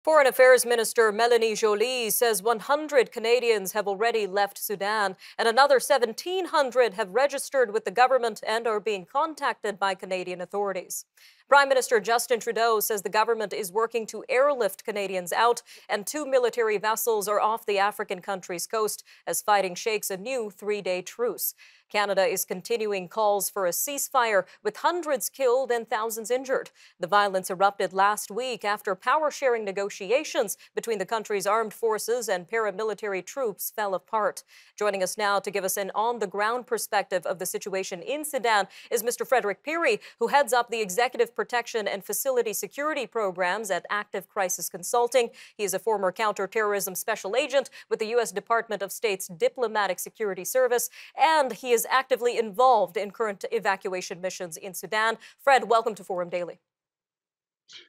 Foreign Affairs Minister Melanie Joly says 100 Canadians have already left Sudan, and another 1,700 have registered with the government and are being contacted by Canadian authorities. Prime Minister Justin Trudeau says the government is working to airlift Canadians out, and 2 military vessels are off the African country's coast as fighting shakes a new 3-day truce. Canada is continuing calls for a ceasefire, with hundreds killed and thousands injured. The violence erupted last week after power-sharing negotiations between the country's armed forces and paramilitary troops fell apart. Joining us now to give us an on-the-ground perspective of the situation in Sudan is Mr. Frederic Piry, who heads up the Executive Protection and Facility Security Programs at Active Crisis Consulting. He is a former counterterrorism special agent with the U.S. Department of State's Diplomatic Security Service, and he is actively involved in current evacuation missions in Sudan. Fred, welcome to Forum Daily.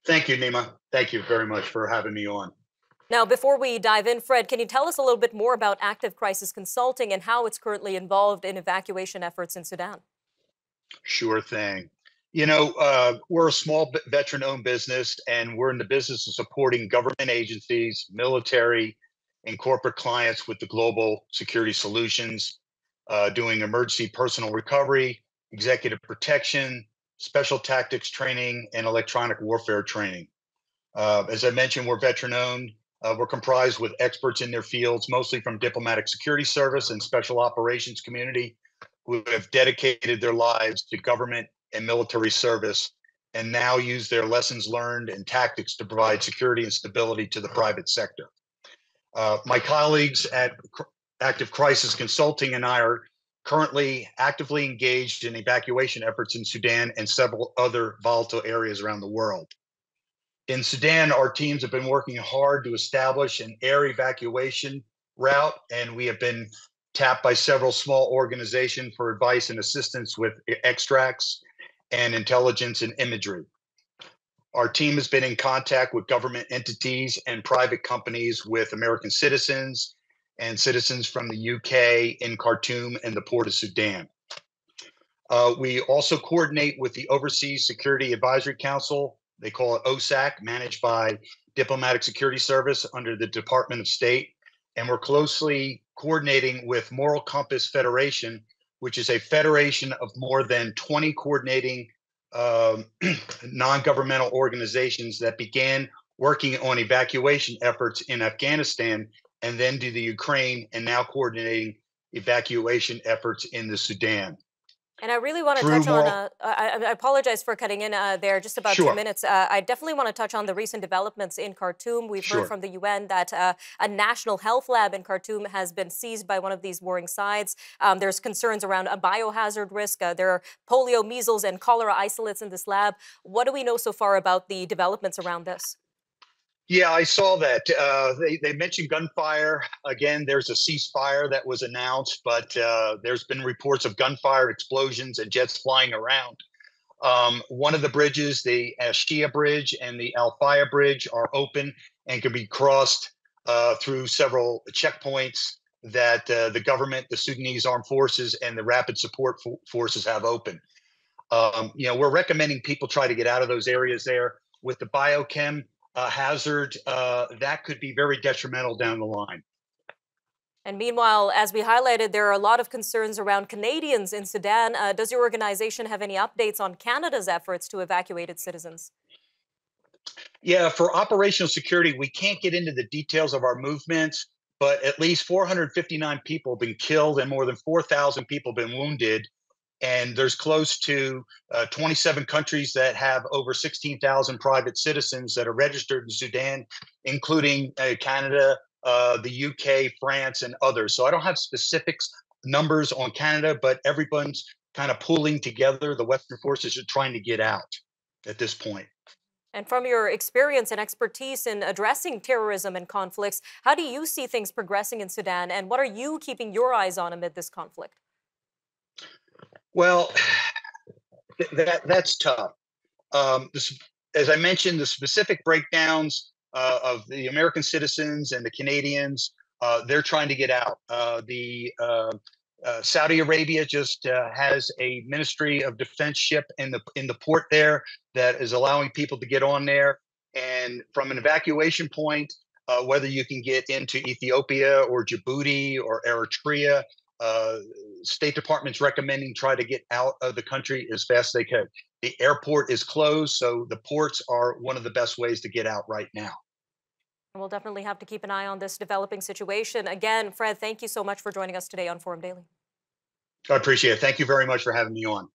Thank you, Nima. Thank you very much for having me on. Now, before we dive in, Fred, can you tell us a little bit more about Active Crisis Consulting and how it's currently involved in evacuation efforts in Sudan? Sure thing. We're a small veteran-owned business, and we're in the business of supporting government agencies, military, and corporate clients with the global security solutions, doing emergency personal recovery, executive protection, special tactics training, and electronic warfare training. As I mentioned, we're veteran-owned. We're comprised with experts in their fields, mostly from diplomatic security service and special operations community, who have dedicated their lives to government and military service and now use their lessons learned and tactics to provide security and stability to the private sector. My colleagues at Active Crisis Consulting and I are currently actively engaged in evacuation efforts in Sudan and several other volatile areas around the world. In Sudan, our teams have been working hard to establish an air evacuation route, and we have been tapped by several small organizations for advice and assistance with extracts and intelligence and imagery. Our team has been in contact with government entities and private companies, with American citizens and citizens from the UK in Khartoum and the Port of Sudan. We also coordinate with the Overseas Security Advisory Council. They call it OSAC, managed by Diplomatic Security Service under the Department of State. And we're closely coordinating with Moral Compass Federation, which is a federation of more than 20 coordinating non-governmental organizations that began working on evacuation efforts in Afghanistan and then to the Ukraine, and now coordinating evacuation efforts in the Sudan. And I really want to touch on, I apologize for cutting in there, just about 2 minutes. I definitely want to touch on the recent developments in Khartoum. We've heard from the UN that a national health lab in Khartoum has been seized by one of these warring sides. There's concerns around a biohazard risk. There are polio, measles, and cholera isolates in this lab. What do we know so far about the developments around this? Yeah, I saw that. They mentioned gunfire. Again, there's a ceasefire that was announced, but there's been reports of gunfire, explosions, and jets flying around. One of the bridges, the Shia Bridge and the Al Faya Bridge, are open and can be crossed through several checkpoints that the government, the Sudanese Armed Forces, and the Rapid Support Forces have open. We're recommending people try to get out of those areas there. With the biochem hazard, that could be very detrimental down the line. And meanwhile, as we highlighted, there are a lot of concerns around Canadians in Sudan. Does your organization have any updates on Canada's efforts to evacuate its citizens? Yeah, for operational security, we can't get into the details of our movements, but at least 459 people have been killed and more than 4,000 people have been wounded. And there's close to 27 countries that have over 16,000 private citizens that are registered in Sudan, including Canada, the UK, France, and others. So I don't have specifics numbers on Canada, but everyone's kind of pulling together. The Western forces are trying to get out at this point. And from your experience and expertise in addressing terrorism and conflicts, how do you see things progressing in Sudan, and what are you keeping your eyes on amid this conflict? Well, that's tough. As I mentioned, the specific breakdowns of the American citizens and the Canadians, they're trying to get out. Saudi Arabia just has a Ministry of Defense ship in the port there that is allowing people to get on there. And from an evacuation point, whether you can get into Ethiopia or Djibouti or Eritrea, uh, State Department's recommending try to get out of the country as fast as they can. The airport is closed, so the ports are one of the best ways to get out right now. We'll definitely have to keep an eye on this developing situation. Again, Fred, thank you so much for joining us today on Forum Daily. I appreciate it. Thank you very much for having me on.